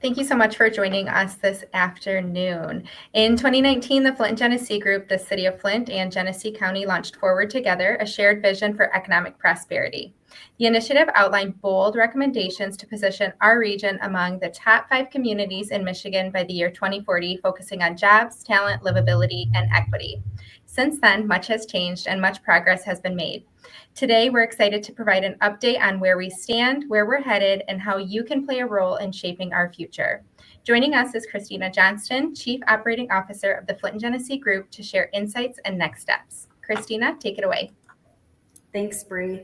Thank you so much for joining us this afternoon. In 2019, the Flint Genesee Group, the City of Flint, and Genesee County launched Forward Together, a shared vision for economic prosperity. The initiative outlined bold recommendations to position our region among the top 5 communities in Michigan by the year 2040, focusing on jobs, talent, livability, and equity. Since then, much has changed and much progress has been made. Today, we're excited to provide an update on where we stand, where we're headed, and how you can play a role in shaping our future. Joining us is Kristina Johnston, Chief Operating Officer of the Flint Genesee Group, to share insights and next steps. Kristina, take it away. Thanks, Bree.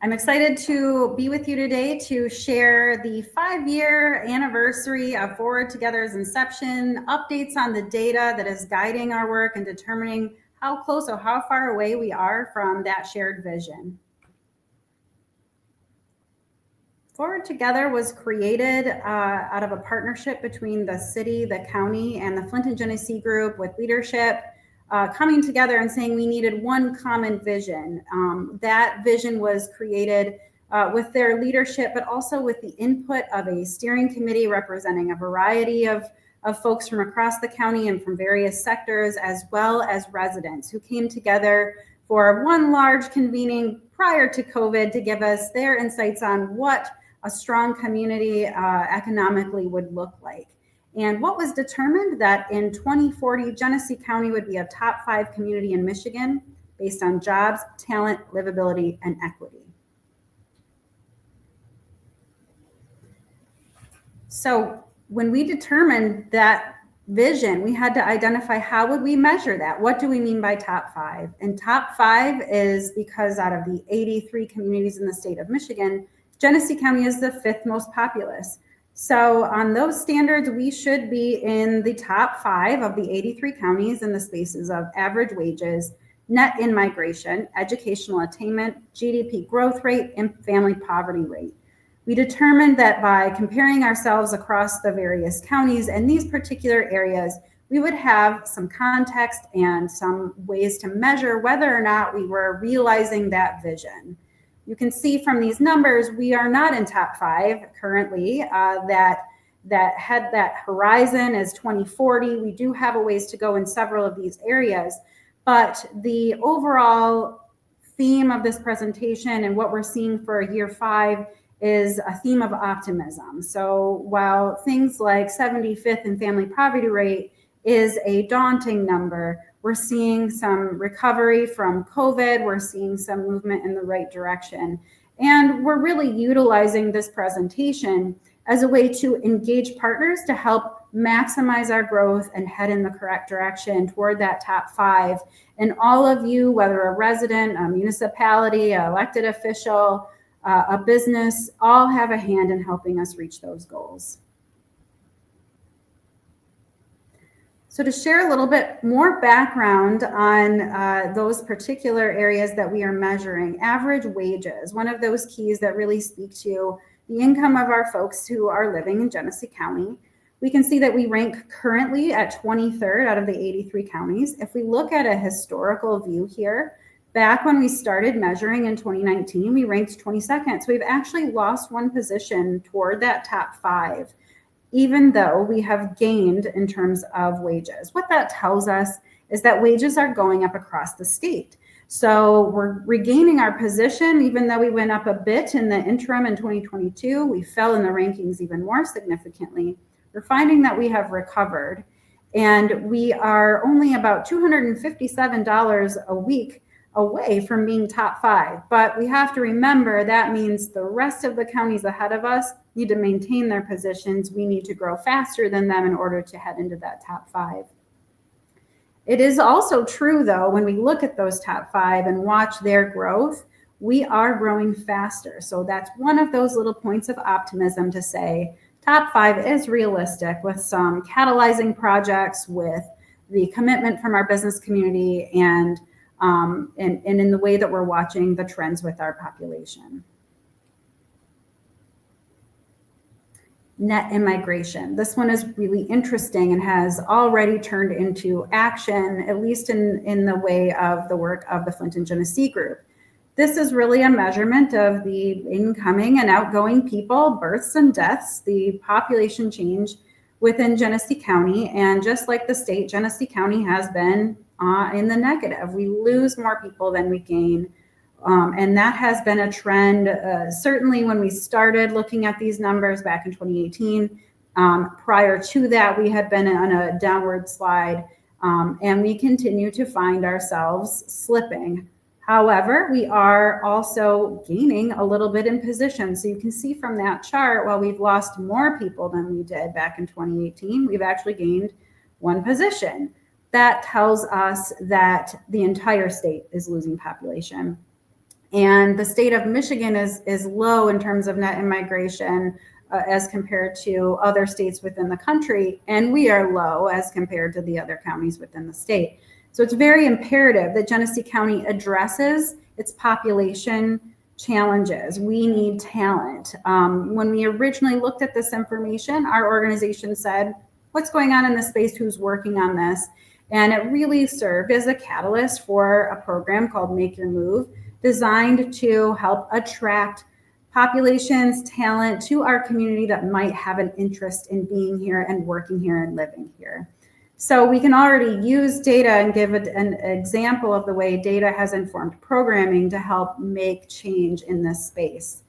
I'm excited to be with you today to share the 5-year anniversary of Forward Together's inception, updates on the data that is guiding our work and determining how close or how far away we are from that shared vision. Forward Together was created out of a partnership between the city, the county, and the Flint Genesee Group, with leadership coming together and saying we needed one common vision. That vision was created with their leadership, but also with the input of a steering committee representing a variety of folks from across the county and from various sectors, as well as residents who came together for one large convening prior to COVID to give us their insights on what a strong community economically would look like. And what was determined that in 2040, Genesee County would be a top 5 community in Michigan based on jobs, talent, livability, and equity. So when we determined that vision, we had to identify how would we measure that? What do we mean by top 5? And top 5 is because out of the 83 communities in the state of Michigan, Genesee County is the 5th most populous. So on those standards, we should be in the top 5 of the 83 counties in the spaces of average wages, net in-migration, educational attainment, GDP growth rate, and family poverty rate. We determined that by comparing ourselves across the various counties and these particular areas, we would have some context and some ways to measure whether or not we were realizing that vision. You can see from these numbers, we are not in top 5 currently. That had that horizon as 2040. We do have a ways to go in several of these areas, but the overall theme of this presentation and what we're seeing for year 5 is a theme of optimism. So while things like 75th in family poverty rate is a daunting number, we're seeing some recovery from COVID. We're seeing some movement in the right direction. And we're really utilizing this presentation as a way to engage partners to help maximize our growth and head in the correct direction toward that top 5. And all of you, whether a resident, a municipality, an elected official, a business, all have a hand in helping us reach those goals. So to share a little bit more background on those particular areas that we are measuring, average wages, one of those keys that really speak to the income of our folks who are living in Genesee County. We can see that we rank currently at 23rd out of the 83 counties. If we look at a historical view here, back when we started measuring in 2019, we ranked 22nd. So we've actually lost one position toward that top 5, even though we have gained in terms of wages. What that tells us is that wages are going up across the state. So we're regaining our position, even though we went up a bit in the interim in 2022, we fell in the rankings even more significantly. We're finding that we have recovered, and we are only about $257 a week away from being top 5. But we have to remember that means the rest of the counties ahead of us need to maintain their positions. We need to grow faster than them in order to head into that top 5. It is also true, though, when we look at those top 5 and watch their growth, we are growing faster. So that's one of those little points of optimism to say top 5 is realistic, with some catalyzing projects, with the commitment from our business community, and in the way that we're watching the trends with our population. Net immigration. This one is really interesting and has already turned into action, at least in the way of the work of the Flint Genesee Group. This is really a measurement of the incoming and outgoing people, births and deaths, the population change within Genesee County. And just like the state, Genesee County has been in the negative. We lose more people than we gain. And that has been a trend, certainly when we started looking at these numbers back in 2018. Prior to that, we had been on a downward slide, and we continue to find ourselves slipping. However, we are also gaining a little bit in position. So you can see from that chart, while we've lost more people than we did back in 2018, we've actually gained one position. That tells us that the entire state is losing population. And the state of Michigan is low in terms of net immigration as compared to other states within the country. And we are low as compared to the other counties within the state. So it's very imperative that Genesee County addresses its population challenges. We need talent. When we originally looked at this information, our organization said, what's going on in this space? Who's working on this? And it really served as a catalyst for a program called Make Your Move, designed to help attract populations, talent to our community that might have an interest in being here and working here and living here. So we can already use data and give an example of the way data has informed programming to help make change in this space.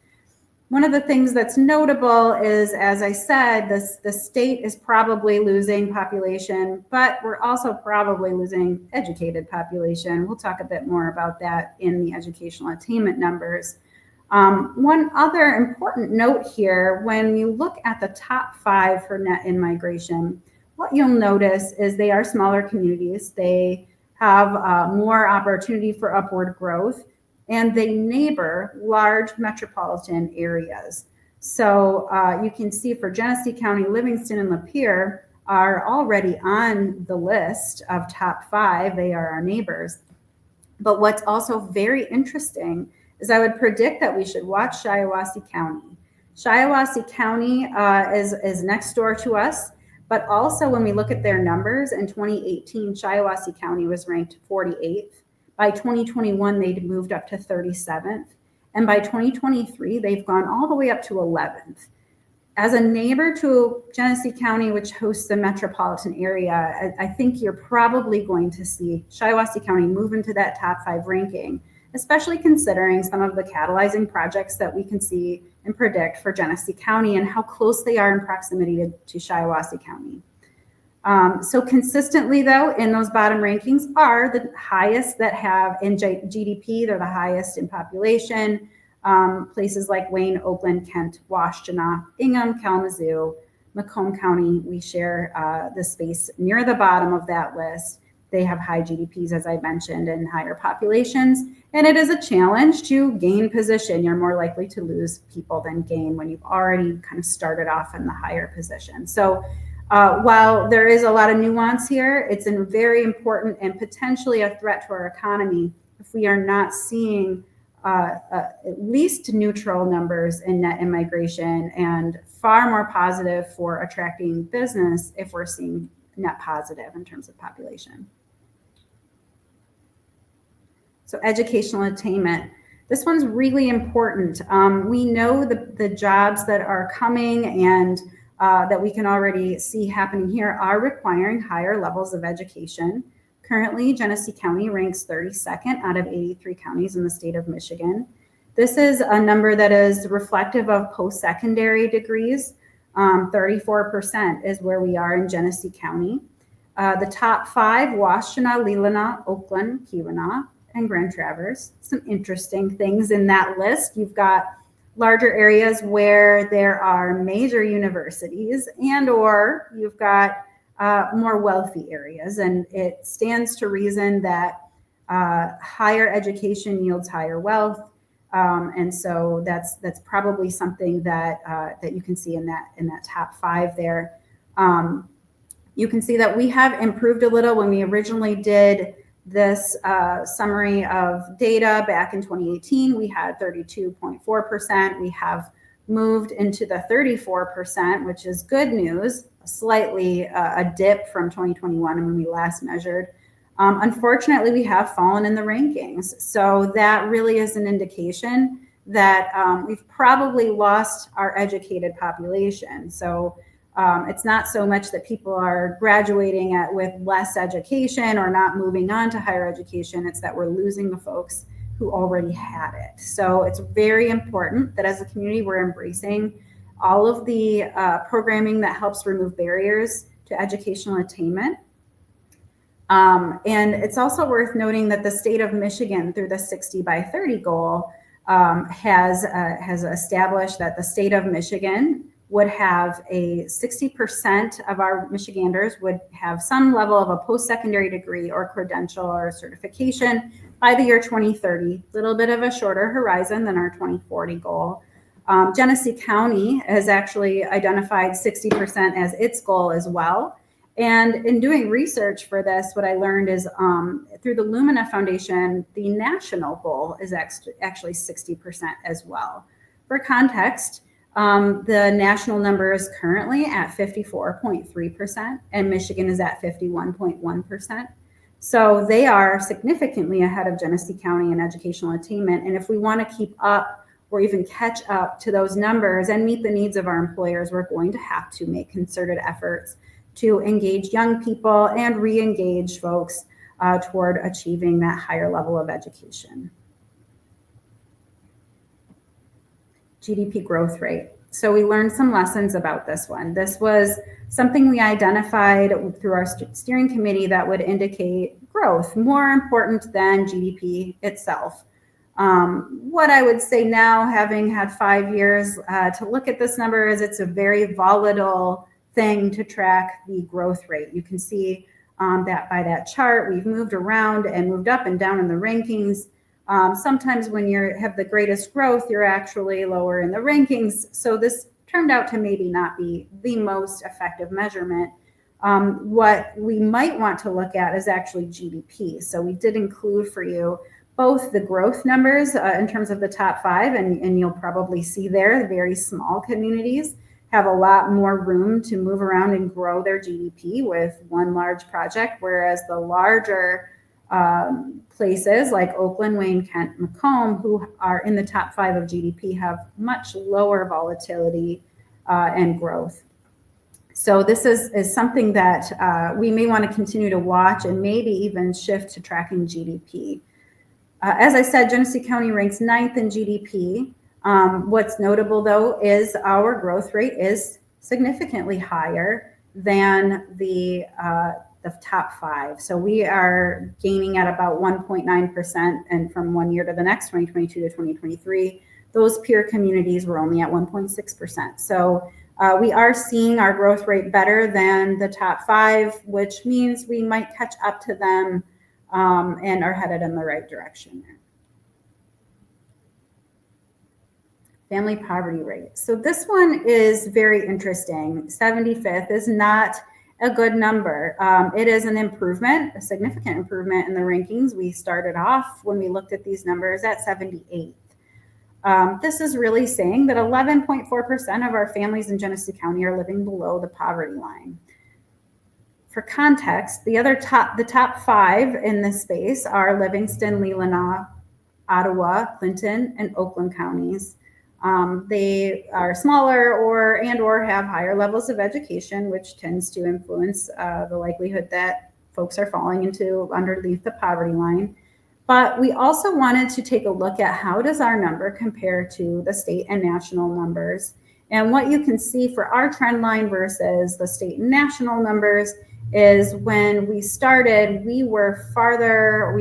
One of the things that's notable is, as I said, the state is probably losing population, but we're also probably losing educated population. We'll talk a bit more about that in the educational attainment numbers. One other important note here, when you look at the top 5 for net in-migration, what you'll notice is they are smaller communities. They have more opportunity for upward growth, and they neighbor large metropolitan areas. So you can see for Genesee County, Livingston and Lapeer are already on the list of top 5. They are our neighbors. But what's also very interesting is I would predict that we should watch Shiawassee County. Shiawassee County is next door to us. But also when we look at their numbers, in 2018, Shiawassee County was ranked 48th. By 2021, they'd moved up to 37th. And by 2023, they've gone all the way up to 11th. As a neighbor to Genesee County, which hosts the metropolitan area, I think you're probably going to see Shiawassee County move into that top 5 ranking, especially considering some of the catalyzing projects that we can see and predict for Genesee County and how close they are in proximity to Shiawassee County. So consistently, though, in those bottom rankings are the highest that have in GDP. They're the highest in population. Places like Wayne, Oakland, Kent, Washtenaw, Ingham, Kalamazoo, Macomb County, we share the space near the bottom of that list. They have high GDPs, as I mentioned, and higher populations. And it is a challenge to gain position. You're more likely to lose people than gain when you've already kind of started off in the higher position. So while there is a lot of nuance here, it's a very important and potentially a threat to our economy if we are not seeing at least neutral numbers in net immigration, and far more positive for attracting business if we're seeing net positive in terms of population. So educational attainment. This one's really important. We know the jobs that are coming and that we can already see happening here are requiring higher levels of education. Currently, Genesee County ranks 32nd out of 83 counties in the state of Michigan. This is a number that is reflective of post-secondary degrees. 34% is where we are in Genesee County. The top 5, Washtenaw, Leelanau, Oakland, Keweenaw, and Grand Traverse. Some interesting things in that list. You've got larger areas where there are major universities, and or you've got more wealthy areas. And it stands to reason that higher education yields higher wealth. And so that's probably something that that you can see in that top 5 there. You can see that we have improved a little. When we originally did this summary of data back in 2018, we had 32.4%. We have moved into the 34%, which is good news, slightly a dip from 2021 when we last measured. Unfortunately, we have fallen in the rankings. So that really is an indication that we've probably lost our educated population. So it's not so much that people are graduating with less education or not moving on to higher education. It's that we're losing the folks who already had it. So it's very important that as a community, we're embracing all of the programming that helps remove barriers to educational attainment. And it's also worth noting that the state of Michigan, through the 60 by 30 goal, has established that the state of Michigan would have 60% of our Michiganders would have some level of a post-secondary degree or credential or certification by the year 2030, a little bit of a shorter horizon than our 2040 goal. Genesee County has actually identified 60% as its goal as well. And in doing research for this, what I learned is through the Lumina Foundation, the national goal is actually 60% as well. For context, the national number is currently at 54.3%, and Michigan is at 51.1%. So they are significantly ahead of Genesee County in educational attainment. And if we want to keep up or even catch up to those numbers and meet the needs of our employers, we're going to have to make concerted efforts to engage young people and re-engage folks toward achieving that higher level of education. GDP growth rate. So we learned some lessons about this one. This was something we identified through our steering committee that would indicate growth, more important than GDP itself. What I would say now, having had 5 years to look at this number, is it's a very volatile thing to track the growth rate. You can see that by that chart, we've moved around and moved up and down in the rankings. Sometimes when you have the greatest growth, you're actually lower in the rankings. So this turned out to maybe not be the most effective measurement. What we might want to look at is actually GDP. So we did include for you both the growth numbers in terms of the top 5, and you'll probably see there the very small communities have a lot more room to move around and grow their GDP with one large project, whereas the larger places like Oakland, Wayne, Kent, Macomb, who are in the top 5 of GDP, have much lower volatility and growth. So this is something that we may want to continue to watch and maybe even shift to tracking GDP. As I said, Genesee County ranks 9th in GDP. What's notable, though, is our growth rate is significantly higher than the top 5. So we are gaining at about 1.9%, and from one year to the next, 2022 to 2023, those peer communities were only at 1.6%. So we are seeing our growth rate better than the top 5, which means we might catch up to them and are headed in the right direction there. Family poverty rate. So this one is very interesting. 75th is not a good number. It is an improvement, a significant improvement in the rankings. We started off when we looked at these numbers at 78th. This is really saying that 11.4% of our families in Genesee County are living below the poverty line. For context, the top 5 in this space are Livingston, Leelanau, Ottawa, Clinton, and Oakland counties. They are smaller or have higher levels of education, which tends to influence the likelihood that folks are falling into underneath the poverty line. But we also wanted to take a look at how does our number compare to the state and national numbers. And what you can see for our trend line versus the state and national numbers is when we started, we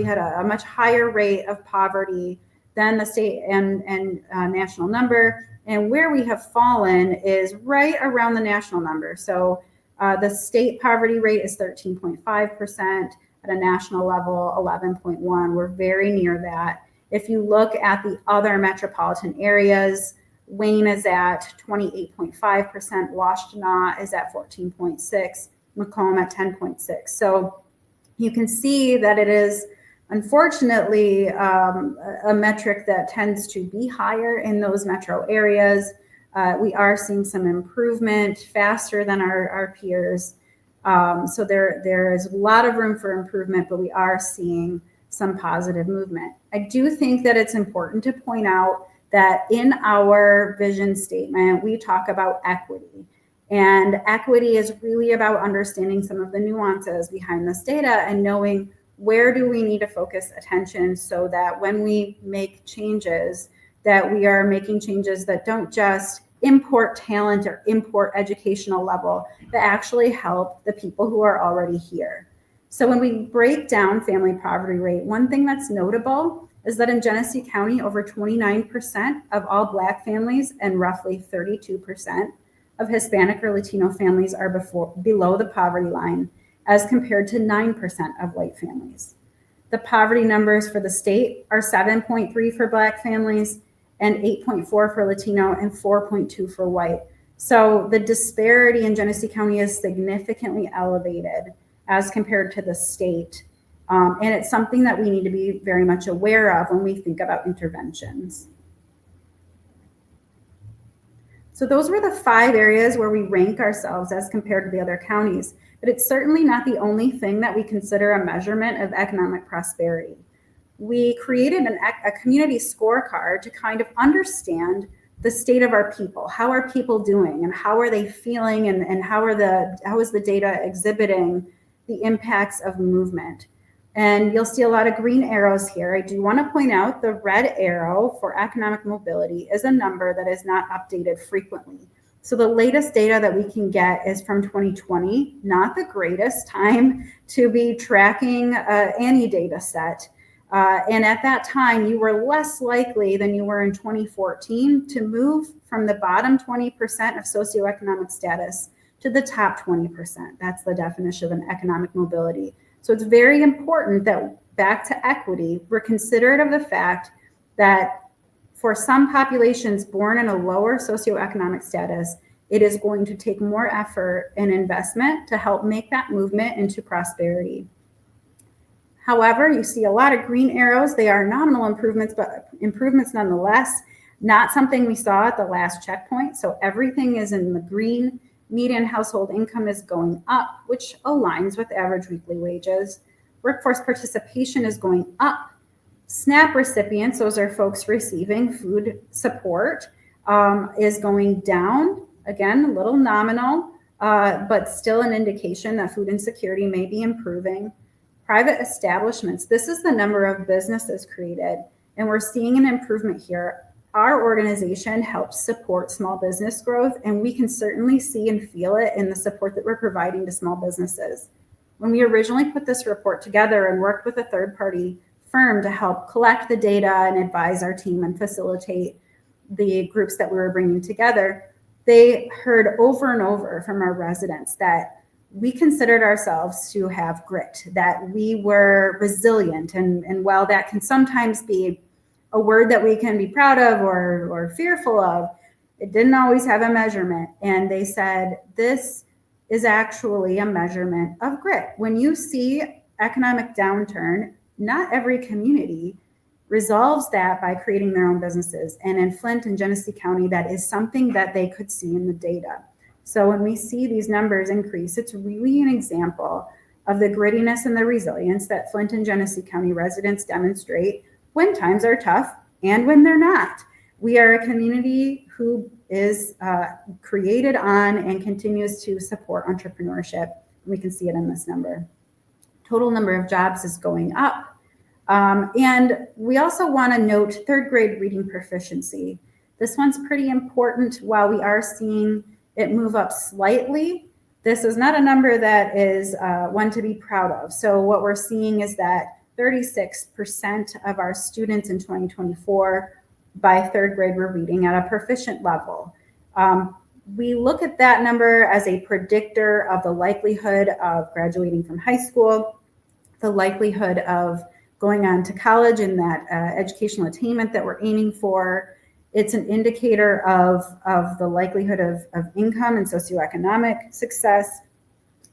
had a much higher rate of poverty than the state and national number. And where we have fallen is right around the national number. So the state poverty rate is 13.5%. At a national level, 11.1. We're very near that. If you look at the other metropolitan areas, Wayne is at 28.5%, Washtenaw is at 14.6%, Macomb at 10.6%. So you can see that it is unfortunately a metric that tends to be higher in those metro areas. We are seeing some improvement faster than our peers. So there is a lot of room for improvement, but we are seeing some positive movement. I do think that it's important to point out that in our vision statement, we talk about equity. And equity is really about understanding some of the nuances behind this data and knowing where do we need to focus attention so that when we make changes, that we are making changes that don't just import talent or import educational level, that actually help the people who are already here. So when we break down family poverty rate, one thing that's notable is that in Genesee County, over 29% of all Black families and roughly 32% of Hispanic or Latino families are below the poverty line, as compared to 9% of white families. The poverty numbers for the state are 7.3 for Black families and 8.4 for Latino and 4.2 for white. So the disparity in Genesee County is significantly elevated as compared to the state. And it's something that we need to be very much aware of when we think about interventions. So those were the 5 areas where we rank ourselves as compared to the other counties, but it's certainly not the only thing that we consider a measurement of economic prosperity. We created a community scorecard to kind of understand the state of our people. How are people doing and how are they feeling, and how is the data exhibiting the impacts of movement? And you'll see a lot of green arrows here. I do want to point out the red arrow for economic mobility is a number that is not updated frequently. So the latest data that we can get is from 2020, not the greatest time to be tracking any data set. And at that time, you were less likely than you were in 2014 to move from the bottom 20% of socioeconomic status to the top 20%. That's the definition of an economic mobility. So it's very important that, back to equity, we're considerate of the fact that for some populations born in a lower socioeconomic status, it is going to take more effort and investment to help make that movement into prosperity. However, you see a lot of green arrows. They are nominal improvements, but improvements nonetheless. Not something we saw at the last checkpoint. So everything is in the green. Median household income is going up, which aligns with average weekly wages. Workforce participation is going up. SNAP recipients, those are folks receiving food support, is going down. Again, a little nominal, but still an indication that food insecurity may be improving. Private establishments, this is the number of businesses created, and we're seeing an improvement here. Our organization helps support small business growth, and we can certainly see and feel it in the support that we're providing to small businesses. When we originally put this report together and worked with a third-party firm to help collect the data and advise our team and facilitate the groups that we were bringing together, they heard over and over from our residents that we considered ourselves to have grit, that we were resilient. And while that can sometimes be a word that we can be proud of or fearful of, it didn't always have a measurement. And they said, this is actually a measurement of grit. When you see economic downturn, not every community resolves that by creating their own businesses. And in Flint and Genesee County, that is something that they could see in the data. So when we see these numbers increase, it's really an example of the grittiness and the resilience that Flint and Genesee County residents demonstrate when times are tough and when they're not. We are a community who is created on and continues to support entrepreneurship. We can see it in this number. Total number of jobs is going up. And we also want to note third grade reading proficiency. This one's pretty important. While we are seeing it move up slightly, this is not a number that is one to be proud of. So what we're seeing is that 36% of our students in 2024 by third grade were reading at a proficient level. We look at that number as a predictor of the likelihood of graduating from high school, the likelihood of going on to college and that educational attainment that we're aiming for. It's an indicator of the likelihood of income and socioeconomic success.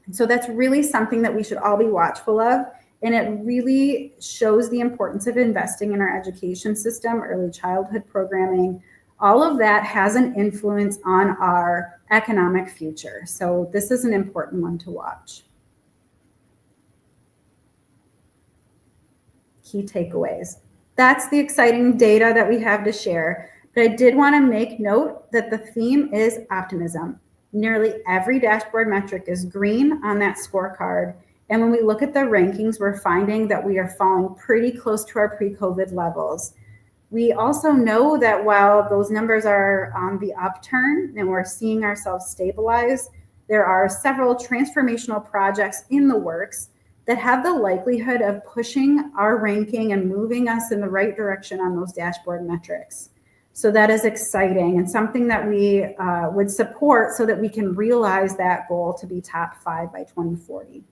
And so that's really something that we should all be watchful of. And it really shows the importance of investing in our education system, early childhood programming. All of that has an influence on our economic future. So this is an important one to watch. key takeaways. That's the exciting data that we have to share. But I did want to make note that the theme is optimism. Nearly every dashboard metric is green on that scorecard. And when we look at the rankings, we're finding that we are falling pretty close to our pre-COVID levels. We also know that while those numbers are on the upturn and we're seeing ourselves stabilize, there are several transformational projects in the works that have the likelihood of pushing our ranking and moving us in the right direction on those dashboard metrics. So that is exciting and something that we would support so that we can realize that goal to be top 5 by 2040.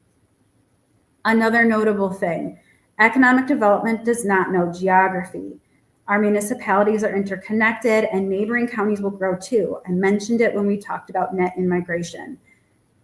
Another notable thing, economic development does not know geography. Our municipalities are interconnected and neighboring counties will grow too. I mentioned it when we talked about net in-migration.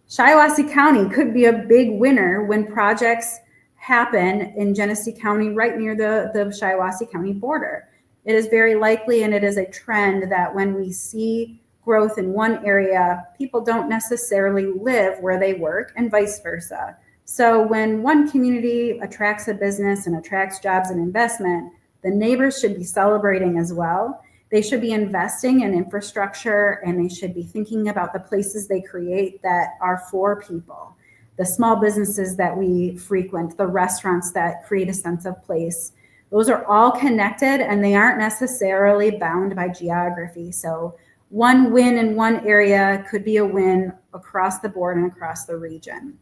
Shiawassee County could be a big winner when projects happen in Genesee County right near the Shiawassee County border. It is very likely, and it is a trend, that when we see growth in one area, people don't necessarily live where they work and vice versa. So when one community attracts a business and attracts jobs and investment, the neighbors should be celebrating as well. They should be investing in infrastructure, and they should be thinking about the places they create that are for people, the small businesses that we frequent, the restaurants that create a sense of place. Those are all connected and they aren't necessarily bound by geography. So one win in one area could be a win across the board and across the region.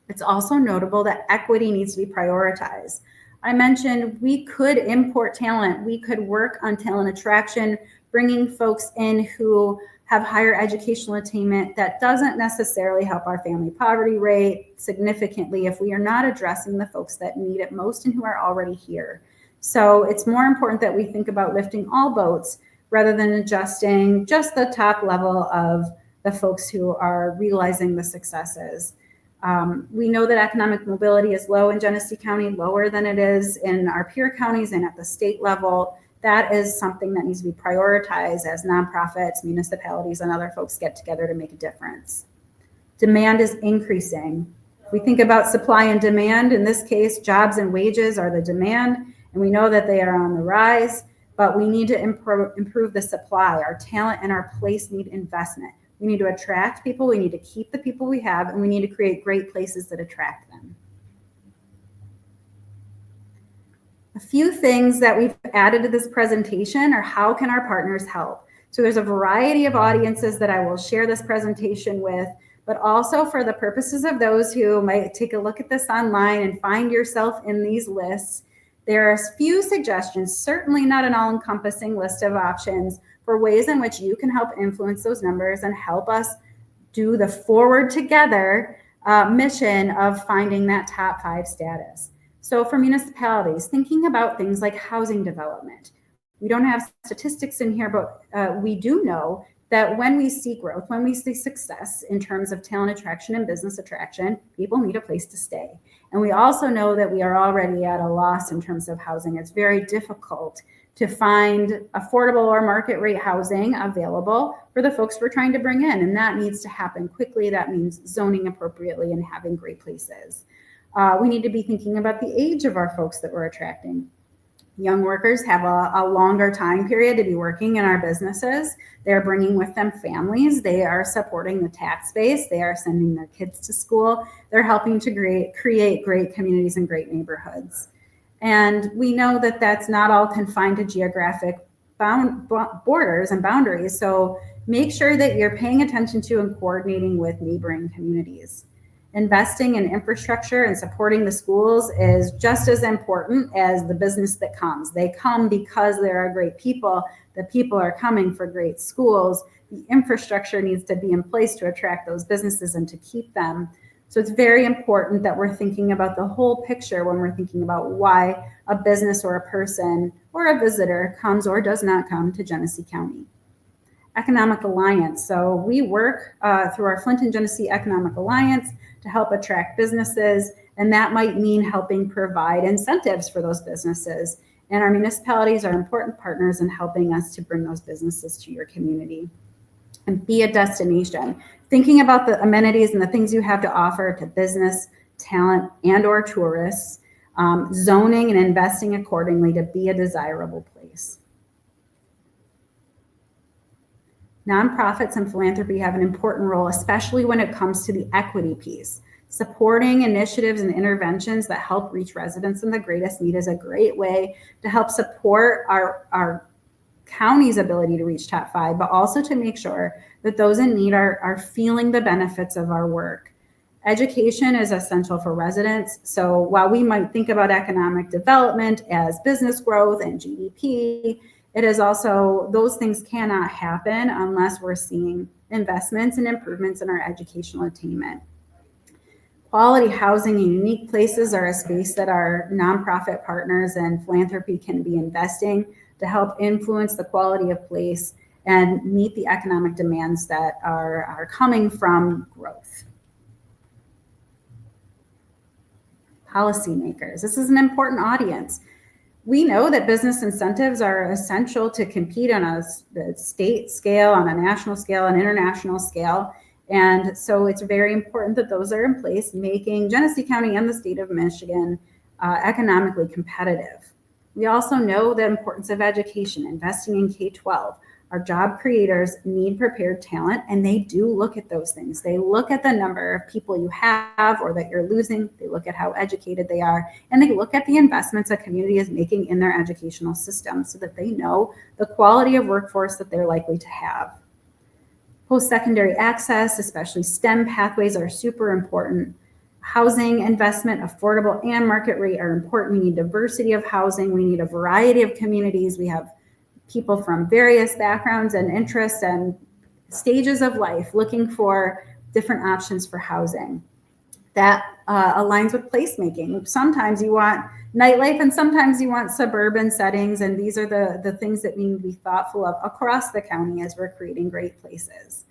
It's also notable that equity needs to be prioritized. I mentioned we could import talent. We could work on talent attraction, bringing folks in who have higher educational attainment. That doesn't necessarily help our family poverty rate significantly if we are not addressing the folks that need it most and who are already here. So it's more important that we think about lifting all boats rather than adjusting just the top level of the folks who are realizing the successes. We know that economic mobility is low in Genesee County, lower than it is in our peer counties and at the state level. That is something that needs to be prioritized as nonprofits, municipalities, and other folks get together to make a difference. Demand is increasing. If we think about supply and demand, in this case, jobs and wages are the demand, and we know that they are on the rise, but we need to improve the supply. Our talent and our place need investment. We need to attract people, we need to keep the people we have, and we need to create great places that attract them. A few things that we've added to this presentation are how can our partners help? So there's a variety of audiences that I will share this presentation with, but also for the purposes of those who might take a look at this online and find yourself in these lists, there are a few suggestions, certainly not an all-encompassing list of options, for ways in which you can help influence those numbers and help us do the forward together mission of finding that top 5 status. So for municipalities, thinking about things like housing development. We don't have statistics in here, but we do know that when we see growth, when we see success in terms of talent attraction and business attraction, people need a place to stay. And we also know that we are already at a loss in terms of housing. It's very difficult to find affordable or market rate housing available for the folks we're trying to bring in. And that needs to happen quickly. That means zoning appropriately and having great places. We need to be thinking about the age of our folks that we're attracting. Young workers have a longer time period to be working in our businesses. They're bringing with them families. They are supporting the tax base. They are sending their kids to school. They're helping to create great communities and great neighborhoods. And we know that that's not all confined to geographic borders and boundaries. So make sure that you're paying attention to and coordinating with neighboring communities. Investing in infrastructure and supporting the schools is just as important as the business that comes. They come because there are great people. The people are coming for great schools. The infrastructure needs to be in place to attract those businesses and to keep them. So it's very important that we're thinking about the whole picture when we're thinking about why a business or a person or a visitor comes or does not come to Genesee County. Economic Alliance. So we work through our Flint and Genesee Economic Alliance to help attract businesses, and that might mean helping provide incentives for those businesses. And our municipalities are important partners in helping us to bring those businesses to your community. And be a destination. Thinking about the amenities and the things you have to offer to business, talent, and or tourists. zoning and investing accordingly to be a desirable place. Nonprofits and philanthropy have an important role, especially when it comes to the equity piece. Supporting initiatives and interventions that help reach residents in the greatest need is a great way to help support our county's ability to reach top 5, but also to make sure that those in need are feeling the benefits of our work. Education is essential for residents. So while we might think about economic development as business growth and GDP, it is also, those things cannot happen unless we're seeing investments and improvements in our educational attainment. Quality housing and unique places are a space that our nonprofit partners and philanthropy can be investing to help influence the quality of place and meet the economic demands that are coming from growth. Policymakers. This is an important audience. We know that business incentives are essential to compete on a state scale, on a national scale, and international scale. And so it's very important that those are in place, making Genesee County and the state of Michigan economically competitive. We also know the importance of education, investing in K-12. Our job creators need prepared talent, and they do look at those things. They look at the number of people you have or that you're losing. They look at how educated they are, and they look at the investments a community is making in their educational system so that they know the quality of workforce that they're likely to have. Post-secondary access, especially STEM pathways, are super important. Housing, investment, affordable, and market rate are important. We need diversity of housing. We need a variety of communities. We have people from various backgrounds and interests and stages of life looking for different options for housing. That aligns with placemaking. Sometimes you want nightlife and sometimes you want suburban settings, and these are the things that we need to be thoughtful of across the county as we're creating great places.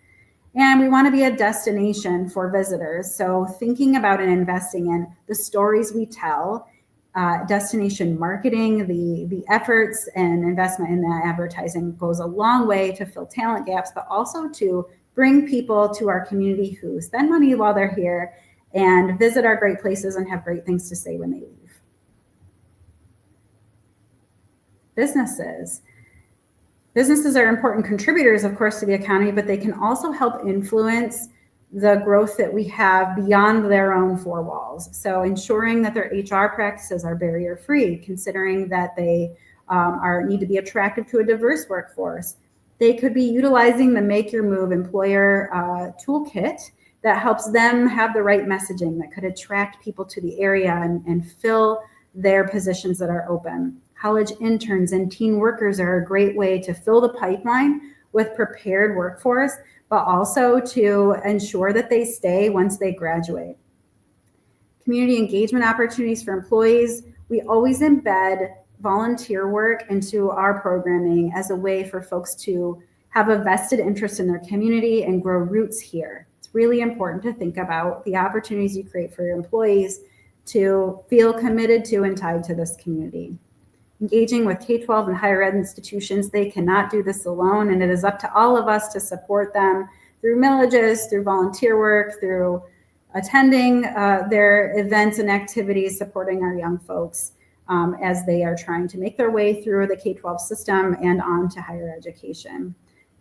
And we want to be a destination for visitors. So thinking about and investing in the stories we tell, destination marketing, the efforts and investment in that advertising goes a long way to fill talent gaps, but also to bring people to our community who spend money while they're here and visit our great places and have great things to say when they leave. Businesses. Businesses are important contributors, of course, to the economy, but they can also help influence the growth that we have beyond their own four walls. So ensuring that their HR practices are barrier-free, considering that they need to be attractive to a diverse workforce. They could be utilizing the Make Your Move employer toolkit that helps them have the right messaging that could attract people to the area and fill their positions that are open. College interns and teen workers are a great way to fill the pipeline with prepared workforce, but also to ensure that they stay once they graduate. Community engagement opportunities for employees. We always embed volunteer work into our programming as a way for folks to have a vested interest in their community and grow roots here. It's really important to think about the opportunities you create for your employees to feel committed to and tied to this community. Engaging with K-12 and higher ed institutions, they cannot do this alone, and it is up to all of us to support them through millages, through volunteer work, through attending their events and activities, supporting our young folks as they are trying to make their way through the K-12 system and on to higher education.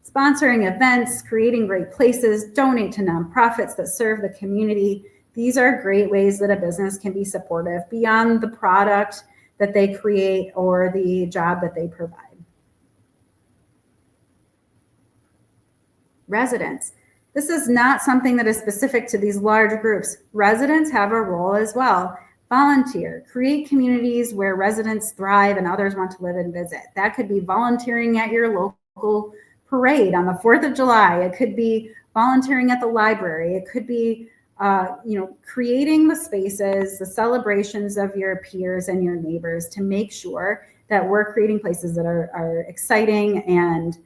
Sponsoring events, creating great places, donate to nonprofits that serve the community. These are great ways that a business can be supportive beyond the product that they create or the job that they provide. Residents. This is not something that is specific to these large groups. Residents have a role as well. Volunteer, create communities where residents thrive and others want to live and visit. That could be volunteering at your local parade on the 4th of July. It could be volunteering at the library. It could be creating the spaces, the celebrations of your peers and your neighbors to make sure that we're creating places that are exciting and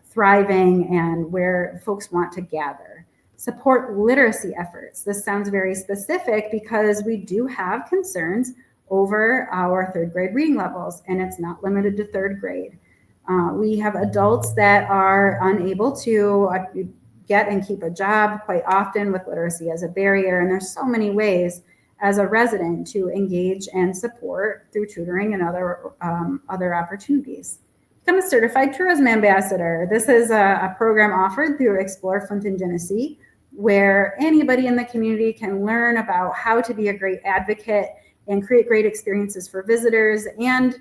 thriving and where folks want to gather. Support literacy efforts. This sounds very specific because we do have concerns over our third grade reading levels, and it's not limited to third grade. We have adults that are unable to get and keep a job quite often with literacy as a barrier, and there's so many ways as a resident to engage and support through tutoring and other opportunities. Become a certified tourism ambassador. This is a program offered through Explore Flint and Genesee, where anybody in the community can learn about how to be a great advocate and create great experiences for visitors and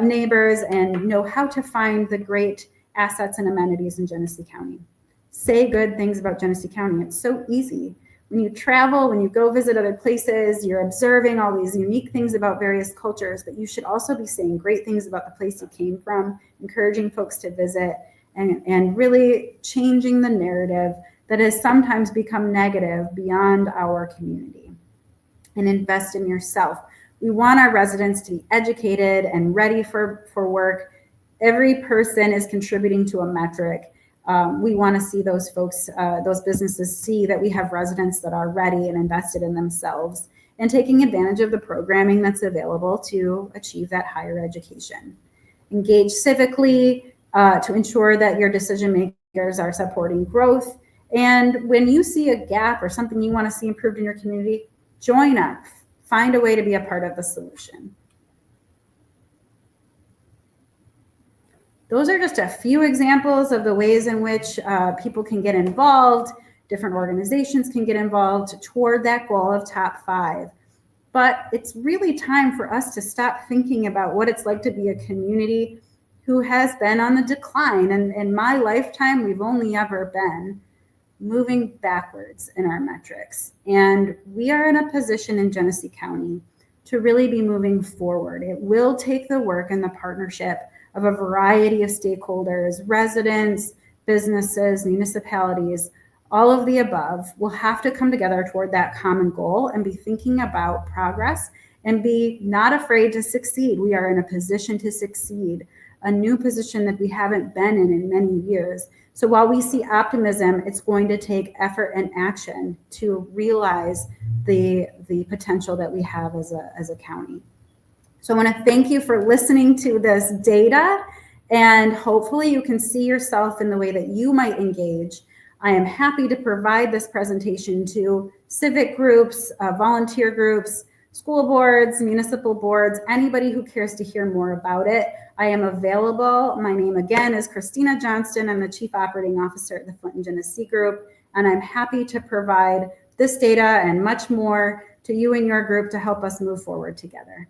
neighbors, and know how to find the great assets and amenities in Genesee County. Say good things about Genesee County. It's so easy. When you travel, when you go visit other places, you're observing all these unique things about various cultures, but you should also be saying great things about the place you came from, encouraging folks to visit, and really changing the narrative that has sometimes become negative beyond our community. And invest in yourself. We want our residents to be educated and ready for work. Every person is contributing to a metric. We want to see those folks, those businesses see that we have residents that are ready and invested in themselves and taking advantage of the programming that's available to achieve that higher education. Engage civically to ensure that your decision makers are supporting growth. And when you see a gap or something you want to see improved in your community, join up. Find a way to be a part of the solution. Those are just a few examples of the ways in which people can get involved, different organizations can get involved toward that goal of top 5. But it's really time for us to stop thinking about what it's like to be a community who has been on the decline. And in my lifetime, we've only ever been moving backwards in our metrics. And we are in a position in Genesee County to really be moving forward. It will take the work and the partnership of a variety of stakeholders, residents, businesses, municipalities, all of the above will have to come together toward that common goal and be thinking about progress and be not afraid to succeed. We are in a position to succeed, a new position that we haven't been in many years. So while we see optimism, it's going to take effort and action to realize the potential that we have as a county. So I want to thank you for listening to this data, and hopefully you can see yourself in the way that you might engage. I am happy to provide this presentation to civic groups, volunteer groups, school boards, municipal boards, anybody who cares to hear more about it. I am available. My name again is Kristina Johnston. I'm the Chief Operating Officer at the Flint Genesee Group, and I'm happy to provide this data and much more to you and your group to help us move forward together.